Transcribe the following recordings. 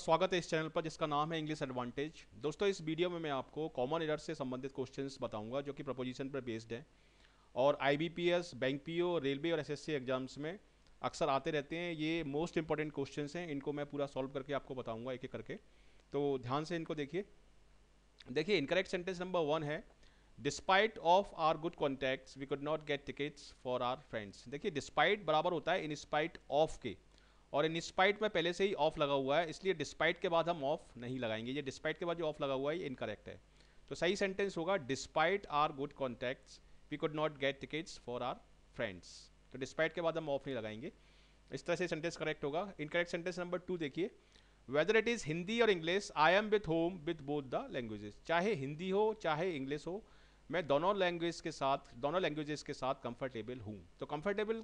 स्वागत है इस चैनल पर जिसका नाम है इंग्लिश एडवांटेज। दोस्तों, इस वीडियो में मैं आपको कॉमन एरर से संबंधित क्वेश्चंस बताऊंगा जो कि प्रपोजिशन पर बेस्ड है और आईबीपीएस, बैंक पीओ, रेलवे और एसएससी एग्जाम्स में अक्सर आते रहते हैं। ये मोस्ट इंपॉर्टेंट क्वेश्चंस हैं, इनको मैं पूरा सॉल्व करके आपको बताऊंगा एक एक करके। तो ध्यान से इनको देखिए। देखिए, इनकरेक्ट सेंटेंस नंबर 1 है, despite of our good contacts we could not get tickets for our friends. देखिए, डिस्पाइट बराबर होता है इन स्पाइट ऑफ के, और इन स्पाइट में पहले से ही ऑफ लगा हुआ है, इसलिए डिस्पाइट के बाद हम ऑफ नहीं लगाएंगे। ये डिस्पाइट के बाद जो ऑफ लगा हुआ है ये इनकरेक्ट है। तो सही सेंटेंस होगा, despite our good contacts we could not get tickets for our friends. तो डिस्पाइट के बाद हम ऑफ नहीं लगाएंगे। इस तरह से सेंटेंस करेक्ट होगा। इनकरेक्ट सेंटेंस नंबर 2 देखिए, वेदर इट इज हिंदी और English I am with home with both the languages. चाहे हिंदी हो चाहे इंग्लिश हो, मैं दोनों लैंग्वेजेस के साथ कंफर्टेबल हूँ। तो कंफर्टेबल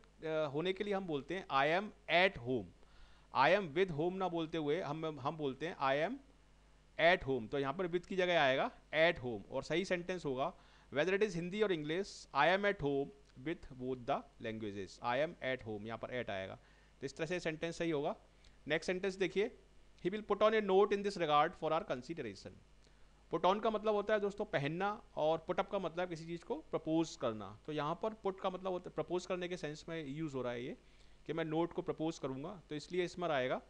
होने के लिए हम बोलते हैं I am at home. I am with home ना बोलते हुए हम बोलते हैं आई एम एट होम। तो यहाँ पर विद की जगह आएगा एट होम, और सही सेंटेंस होगा वेदर इट इज हिंदी और English I M at home with both the languages. I am at home, यहाँ पर एट आएगा। तो इस तरह से सेंटेंस सही होगा। नेक्स्ट सेंटेंस देखिए, he will put on a note in this regard for our consideration. Put on का मतलब होता है दोस्तों पहनना, और पुट अप का मतलब किसी चीज़ को प्रपोज करना। तो यहाँ पर पुट का मतलब होता है प्रपोज करने के सेंस में यूज़ हो रहा है ये, कि मैं नोट को प्रपोज करूँगा, तो इसलिए इसमें आएगा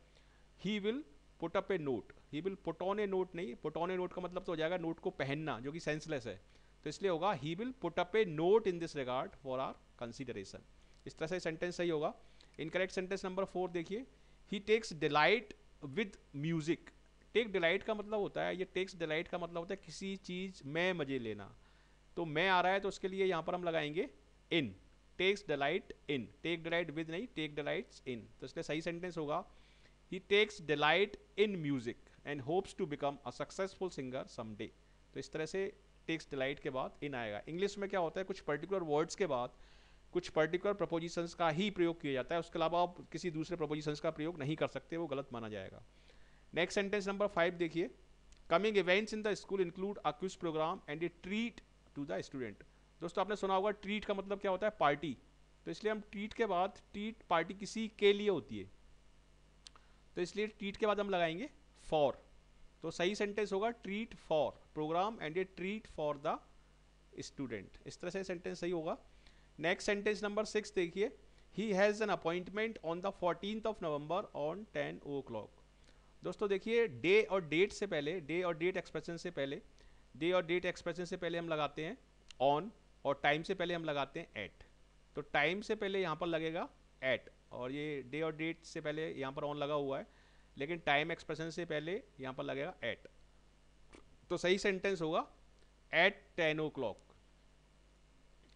ही will put up a note. He will put on a note नहीं, पुट ऑन ए नोट का मतलब तो हो जाएगा नोट को पहनना, जो कि सेंसलेस है। तो इसलिए होगा he will put up a note in this regard for our consideration. इस तरह से सेंटेंस सही होगा। इनकरेक्ट सेंटेंस नंबर 4 देखिए, he takes delight with music. Take delight का मतलब होता है, ये टेक्स डिलाइट का मतलब होता है किसी चीज़ में मजे लेना। तो मैं आ रहा है तो उसके लिए यहाँ पर हम लगाएंगे in. Takes delight in, take delight with नहीं, टेक डिलाइट्स इन। तो इसलिए सही सेंटेंस होगा, he takes delight in music and hopes to become a successful singer someday. तो इस तरह से टेक्स डिलाइट के बाद इन आएगा। इंग्लिश में क्या होता है, कुछ पर्टिकुलर वर्ड्स के बाद कुछ पर्टिकुलर प्रपोजिशंस का ही प्रयोग किया जाता है, उसके अलावा आप किसी दूसरे प्रपोजिशंस का प्रयोग नहीं कर सकते, वो गलत माना जाएगा। नेक्स्ट सेंटेंस नंबर 5 देखिए, coming events in the school include a quiz program and a treat to the student. दोस्तों, आपने सुना होगा ट्रीट का मतलब क्या होता है, पार्टी। तो इसलिए हम ट्रीट के बाद, ट्रीट पार्टी किसी के लिए होती है, तो इसलिए ट्रीट के बाद हम लगाएंगे फॉर। तो सही सेंटेंस होगा treat for program and a treat for the student. इस तरह से सेंटेंस सही होगा। नेक्स्ट सेंटेंस नंबर 6 देखिए, he has an appointment on the 14th of November on 10 o'clock। दोस्तों देखिए, डे और डेट से पहले, डे और डेट एक्सप्रेशन से पहले, डे और डेट एक्सप्रेशन से पहले हम लगाते हैं ऑन, और टाइम से पहले हम लगाते हैं एट। तो टाइम से पहले यहाँ पर लगेगा एट, और ये डे और डेट से पहले यहाँ पर ऑन लगा हुआ है, लेकिन टाइम एक्सप्रेशन से पहले यहाँ पर लगेगा एट। तो सही सेंटेंस होगा एट 10 o'clock।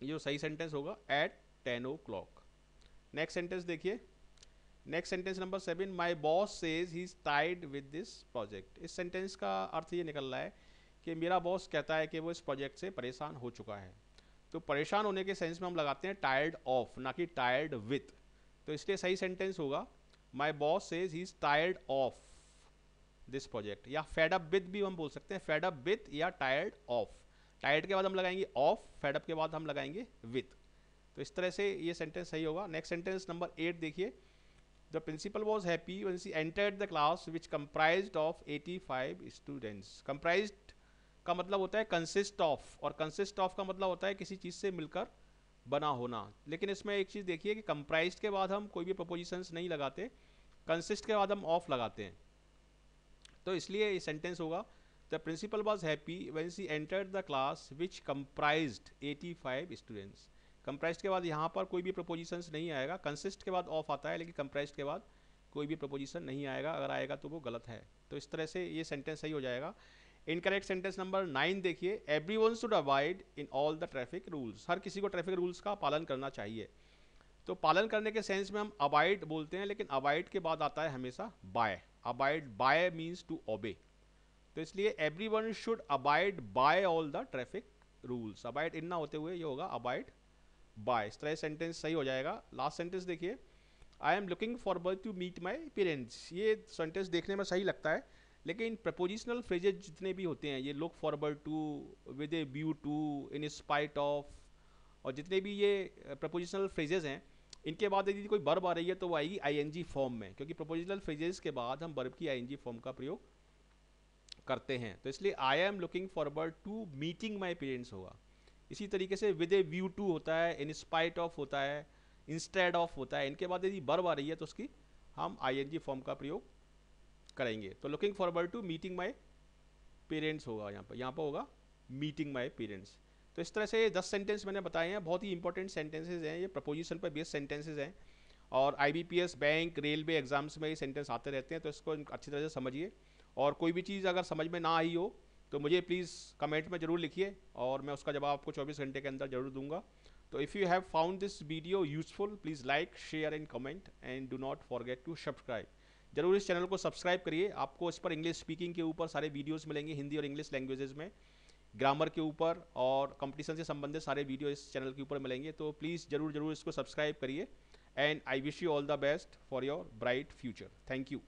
ये जो सही सेंटेंस होगा एट 10 o'clock। नेक्स्ट सेंटेंस देखिए, next sentence number 7, my boss says he is tied with this project. इस सेंटेंस का अर्थ ये निकल रहा है कि मेरा बॉस कहता है कि वो इस प्रोजेक्ट से परेशान हो चुका है। तो परेशान होने के सेंस में हम लगाते हैं टायर्ड ऑफ, ना कि टायर्ड विथ। तो इसलिए सही सेंटेंस होगा, my boss says he is tired of this project, या फेड अप विथ भी हम बोल सकते हैं, फेड अप विथ या टायर्ड ऑफ। टायर्ड के बाद हम लगाएंगे ऑफ, फेड अप के बाद हम लगाएंगे विथ। तो इस तरह से ये सेंटेंस सही होगा। नेक्स्ट सेंटेंस नंबर 8 देखिए, the principal was happy when she entered the class which comprised of 85 students. Comprised का मतलब होता है कंसिस्ट ऑफ, और कंसिस्ट ऑफ का मतलब होता है किसी चीज़ से मिलकर बना होना। लेकिन इसमें एक चीज़ देखिए कि कंप्राइज्ड के बाद हम कोई भी प्रपोजिशंस नहीं लगाते, कंसिस्ट के बाद हम ऑफ लगाते हैं। तो इसलिए ये सेंटेंस होगा, the principal was happy when she entered the class which comprised 85 students. Comprised के बाद यहाँ पर कोई भी प्रपोजिशंस नहीं आएगा, कंसिस्ट के बाद ऑफ आता है, लेकिन कंप्राइज्ड के बाद कोई भी प्रपोजिशन नहीं आएगा, अगर आएगा तो वो गलत है। तो इस तरह से ये सेंटेंस सही हो जाएगा। इनकरेक्ट सेंटेंस नंबर 9 देखिए, everyone should avoid in all the traffic rules. हर किसी को ट्रैफिक रूल्स का पालन करना चाहिए। तो पालन करने के सेंस में हम अवॉइड बोलते हैं, लेकिन अवॉइड के बाद आता है हमेशा by. Avoid by means to obey. तो इसलिए everyone should abide by all the traffic rules. Abide इन ना होते हुए ये होगा अबाइड बाय। इस तरह सेंटेंस सही हो जाएगा। लास्ट सेंटेंस देखिए, I am looking forward to meet my parents. ये सेंटेंस देखने में सही लगता है, लेकिन प्रपोजिशनल फ्रेजेज जितने भी होते हैं, ये look forward to, with a view to, in spite of, और जितने भी ये प्रपोजिशनल फ्रेजेज हैं, इनके बाद यदि कोई वर्ब आ रही है तो वो आएगी आईएनजी फॉर्म में, क्योंकि प्रोपोजिशनल फ्रेजेस के बाद हम वर्ब की आईएनजी फॉर्म का प्रयोग करते हैं। तो इसलिए I am looking forward to meeting my parents होगा। इसी तरीके से विद ए व्यू टू होता है, इन स्पाइट ऑफ होता है, इंस्टेड ऑफ होता है। इनके बाद यदि वर्ब आ रही है तो उसकी हम आईएनजी फॉर्म का प्रयोग करेंगे। तो looking forward to meeting my parents होगा, यहाँ पर होगा मीटिंग माई पेरेंट्स। तो इस तरह से 10 सेंटेंस मैंने बताए हैं, बहुत ही इंपॉर्टेंट सेंटेंसेज हैं, ये प्रपोजिशन पर बेस्ड सेंटेंसेज हैं और आईबीपीएस, बैंक, रेलवे एग्जाम्स में ये सेंटेंस आते रहते हैं। तो इसको अच्छी तरह से समझिए और कोई भी चीज़ अगर समझ में ना आई हो तो मुझे प्लीज़ कमेंट में ज़रूर लिखिए और मैं उसका जवाब आपको 24 घंटे के अंदर ज़रूर दूंगा। तो if you have found this video useful, please like, share and comment and do not forget to subscribe. जरूर इस चैनल को सब्सक्राइब करिए, आपको इस पर इंग्लिश स्पीकिंग के ऊपर सारे वीडियोस मिलेंगे, हिंदी और इंग्लिश लैंग्वेजेस में, ग्रामर के ऊपर और कंपटीशन से संबंधित सारे वीडियो इस चैनल के ऊपर मिलेंगे। तो प्लीज़ जरूर इसको सब्सक्राइब करिए and I wish you all the best for your bright future. Thank you.